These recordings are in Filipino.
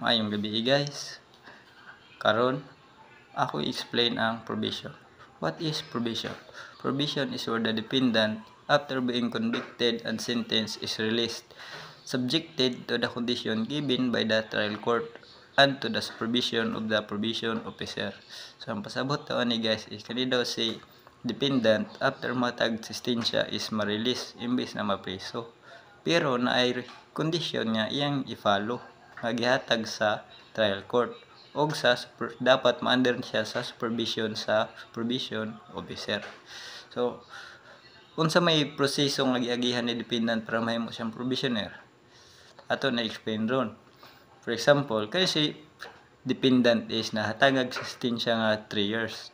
Maayong gabi guys. Karon ako explain ang probation. What is probation? Probation is where the dependent after being convicted and sentenced is released, subjected to the condition given by the trial court and to the supervision of the probation officer. So ang pasabot to ni guys is kani daw si dependent after matag sistensya is ma-release imbes na mapreso. Pero na ay condition nga iyang i-follow nga gihatag sa trial court og dapat ma-under siya sa supervision sa supervision officer. So unsa may proseso nga giagihan ni dependent para mahimo siyang provisioner? Ato na explain ron. For example, kasi dependent is nahatagag sistensya nga 3 years.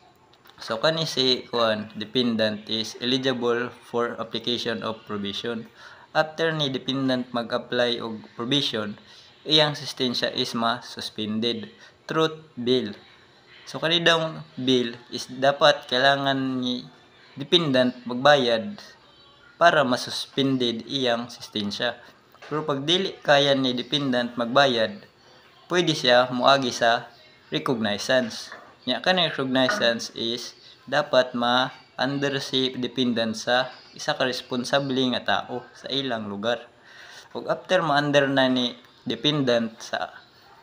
So kani si dependent is eligible for application of provision. After ni dependent mag-apply og provision, iyang sistensya is ma-suspended through bill. So kani daw bill is dapat kailangan ni dependent magbayad para ma-suspended iyang sistensya. Pero pag dili kaya ni dependent magbayad, pwede siya moagi sa recognizance. Nya kani recognizance is dapat ma-under si dependent sa isa ka responsable nga tao sa ilang lugar. Ug after ma-under na ni dependent sa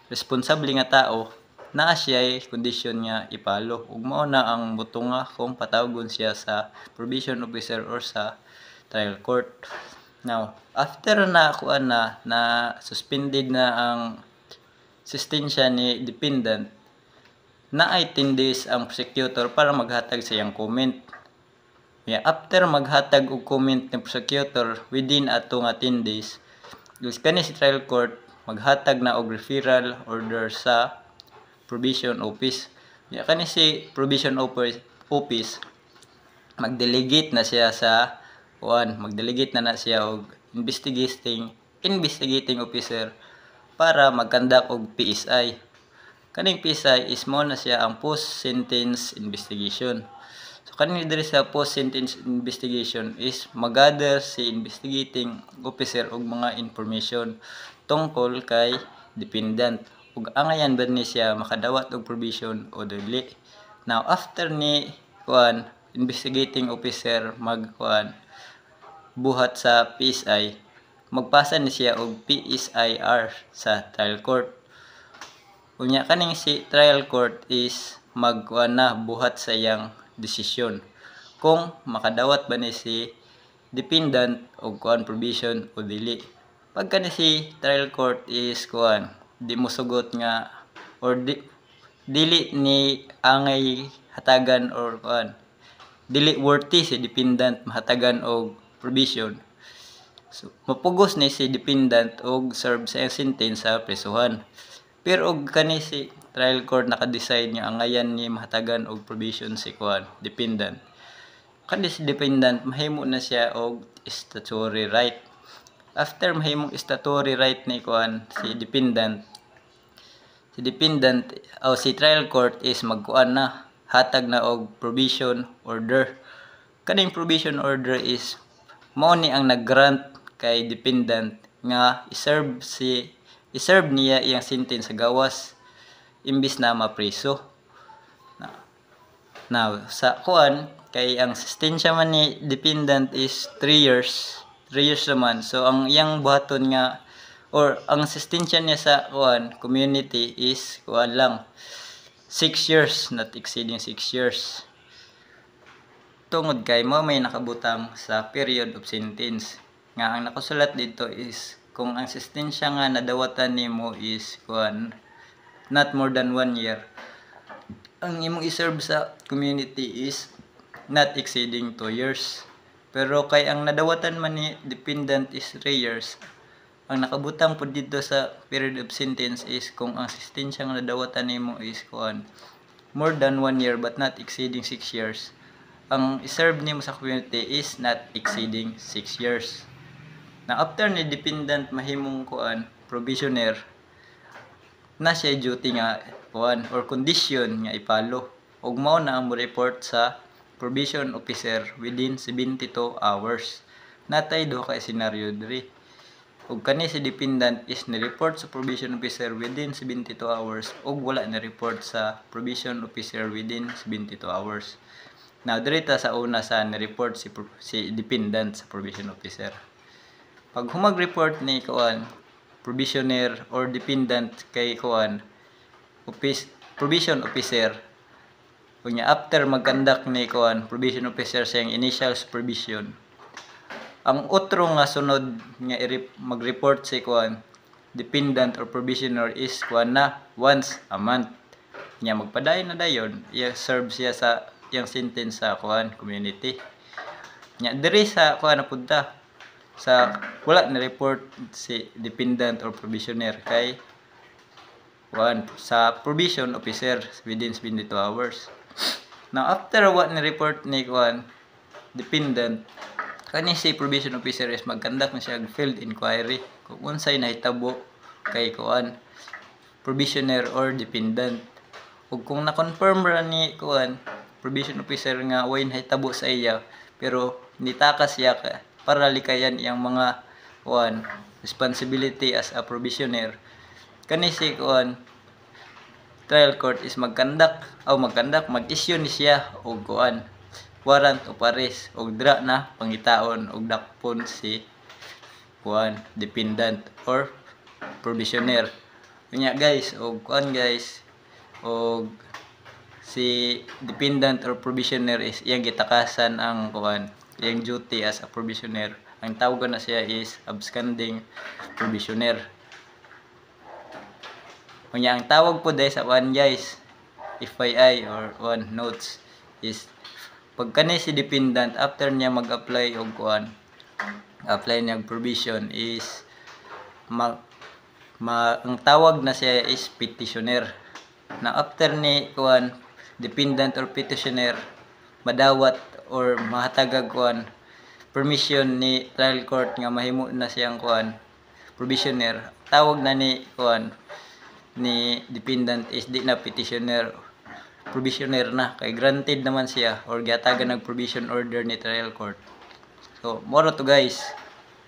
responsable nga tao, naa siya condition nga ipalo. Ug mao na ang butunga kung patawgon siya sa probation officer or sa trial court. Now, after na suspended na ang sistensya ni dependent, naay 10 days ang prosecutor para maghatag sa iyang comment. After maghatag og comment ng prosecutor within ato nga 10 days, kani si trial court maghatag na og referral order sa probation office. Kani si probation office magdelegate na siya sa magdelegate na siya og investigating officer para magkandak og PSI. Kaning PSI is mo na siya ang post sentence investigation. So kaning diri sa post sentence investigation is magather si investigating officer og mga information tungkol kay dependent ug angayan ba ni siya makadawat og provision o dili. Now after ni investigating officer buhat sa PSI, magpasa ni siya og PSIR sa trial court. Unya kaning si trial court is buhat sa iyang desisyon kung makadawat ba ni si dependent og provision o dili. Pagka ni si trial court is di mo sugot nga or dili ni angay hatagan or dili worthy si dependent mahatagan og provision, so mapugos ni si dependent og serve sa sentence sa presuhan. Pero og kani si trial court naka-decide nga angayan ni mahatagan og provision si dependent, kani si dependent mahimo na siya og statutory right. After mahimong statutory right ni si dependent o si trial court is hatag na og provision order. Kaning provision order is mao ni ang nag-grant kay dependent nga iserve niya iyang sentence sa gawas imbis na mapreso. Now sa kay ang sistensya man ni dependent is 3 years. 3 years naman. So ang iyang buhaton nga or ang sistensya niya sa community is lang 6 years, not exceeding 6 years. Tungod kay mo may nakabutang sa period of sentence. Nga ang nakasulat dito is kung ang sistensya nga nadawatan nimo is not more than 1 year, ang imong iserve sa community is not exceeding 2 years. Pero kay ang nadawatan man ni dependent is 3 years, ang nakabutang po dito sa period of sentence is kung ang sistensya nga nadawatan nimo is more than 1 year but not exceeding 6 years, ang iserve nimo sa community is not exceeding 6 years. Na after ni dependent mahimong provisioner, na siya duty nga or condition nga ipalo ug mao na ang report sa probation officer within 72 hours. Natay duha ka senaryo diri. ug kani si dependent is ni-report sa probation officer within 72 hours ug wala ni-report sa probation officer within 72 hours. Now, dirita sa una sa ni-report si dependent sa probation officer. Pag humag-report ni kuan probationer or dependent kay kuan probation officer, kunya after mag-conduct ni kuan probation officer sa initial supervision, ang otro nga sunod nga mag-report si kuan dependent or probationer is kuan na once a month. Nya magpadayon na dayon, serve siya sa yang sentence sa kuan community. Nya diri sa kuan napunta sa wala na report si dependent or probationer kay kuan sa probation officer within 72 hours. Now after what ni report ni kuan dependent, kani si probation officer is mag-conduct na siya field inquiry kung unsay nahitabo kay kuan probationer or dependent. Ug kung na-confirm ra ni kuan probation officer nga way nahitabo sa iya pero nitakas siya para likayan iyang mga kuan responsibility as a probationer, kani si kuan trial court is mag-issue ni siya og kuan warrant of arrest og dra na pangitaon og dakpon si kuan dependent or probationer. Unya guys, og kuan guys, og si dependent or probationer is iyang gitakasan ang kuan iyang duty as a probationer. Ang tawag na siya is absconding probationer. Unya ang tawag po dahil sa kuan guys, FYI or one notes is pag kani si dependent after niya mag-apply og kuan apply niya provision is ang tawag na siya is petitioner. Na after ni kuan dependent or petitioner madawat or mahatagag kuan permission ni trial court nga mahimo na siyang kuan probationer, tawag na ni kuan ni dependent is di na petitioner, probationer na kay granted naman siya or giatagan ng provision order ni trial court. So moro to guys.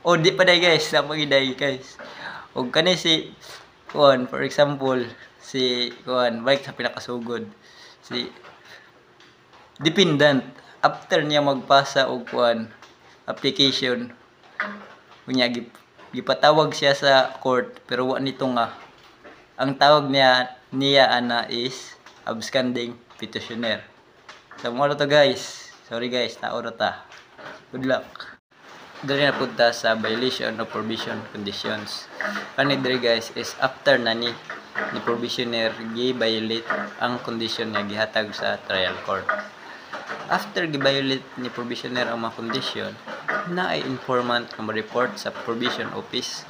O di pa day guys, sa magiday guys. Og kani si kuan for example si kuan bike sa pinakasugod si dependent after niya magpasa og kuan application kunya gipatawag siya sa court pero wa nito nga ang tawag niya ana is absconding petitioner. So mo to guys. Sorry guys, tao ra ta. Good luck. Diri na punta sa violation of probation conditions. Kani diri guys is after na ni probationer gi-violate ang condition nga gihatag sa trial court. After gi-violate ni probationer ang mga condition, na ay informant nga ma-report sa probation office.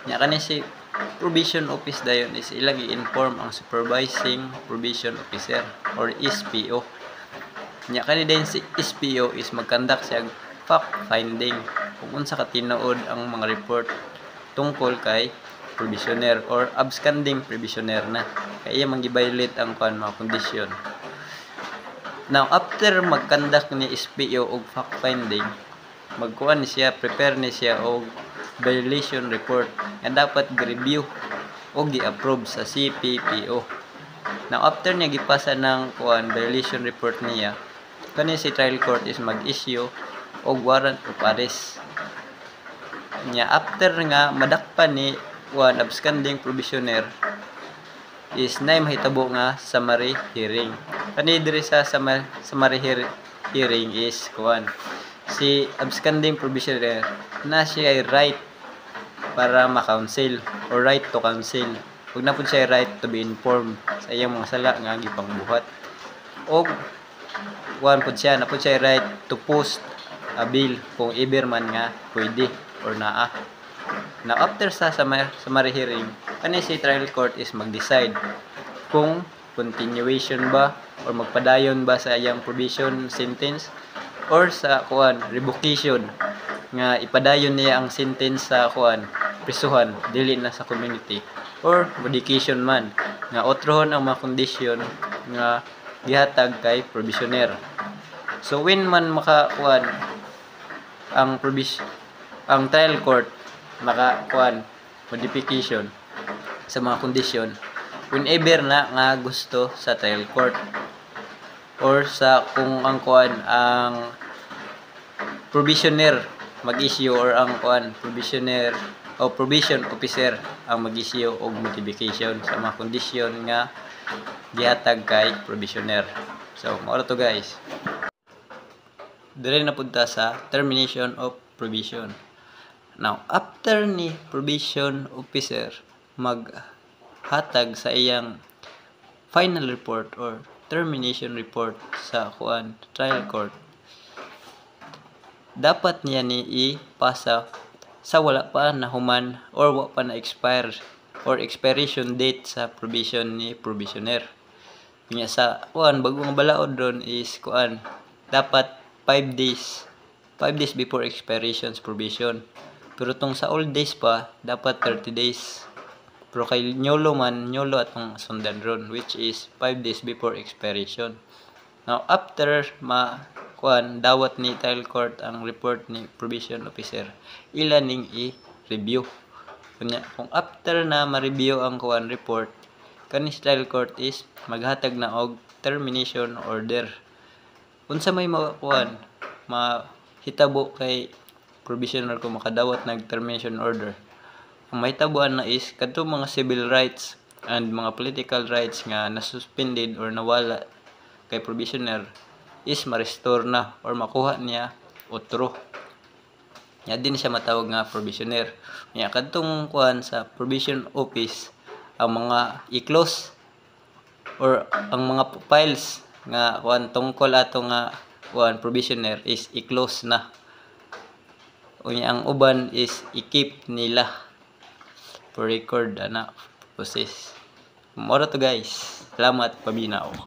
Nya kani si probation office dayon is ilang i-inform ang supervising probation officer or SPO. Nya kani din si SPO is mag-conduct siya fact finding kung unsa ka tinuod ang mga report tungkol kay probationer or absconding probationer na kay iya man gi-violate ang mga condition. Now after mag-conduct ni SPO og fact finding, magkuan ni siya, prepare ni siya og violation report nga dapat gi-review o gi-approve sa CPPO. Now after niya gipasa ng violation report niya, kani si trial court is mag-issue og warrant of arrest. Nya after nga madakpan ni absconding probationer is nay mahitabo nga summary hearing. Kani diri sa summary hearing is si absconding probationer na siya ay right para ma-counsel or right to counsel. Ug na pud siya right to be informed sa iyang mga sala nga gipangbuhat. Og pud siya na pud siya right to post a bill kung ever man nga pwede or naa. Now after sa summary hearing, kani si trial court is mag-decide kung continuation ba or magpadayon ba sa iyang probation sentence or sa revocation nga ipadayon niya ang sentence sa prisuhan dili na sa community or modification man nga otrohon ang mga kondisyon nga gihatag kay probationer. So when man ang trial court maka modification sa mga kondisyon whenever na nga gusto sa trial court or sa kung ang ang provisioner mag-issue or ang provisioner o probation officer ang mag-issue og modification sa mga kondisyon nga gihatag kay provisioner. So mao to guys. Dire na punta sa termination of probation. Now, after ni probation officer maghatag sa iyang final report or termination report sa trial court, dapat niya ni ipasa sa wala pa nahuman or wala pa na expire or expiration date sa probation ni provisioner. Kanya sa bagong balaod ron is dapat 5 days before expiration's probation. Pero tong sa old days pa, dapat 30 days. Pero kay nyolo atong sundan ron, which is 5 days before expiration. Now, after dawat ni trial court ang report ni probation officer, ilan ning i-review. Kung after na ma-review ang report, kanis trial court is maghatag na og termination order. Unsa may mahitabo kay provisional kung makadawat ng termination order, ang mahitabuan na is kadtong mga civil rights and mga political rights nga nasuspended or nawala kay provisioner is ma-restore na or makuha niya otro. Nya din siya matawag nga provisioner. Nya kadtong sa provision office, ang mga i-close or ang mga files nga tungkol ato nga provisioner is i-close na. Unya ang uban is i-keep nila for record process. Moro to guys. Salamat pabinaw.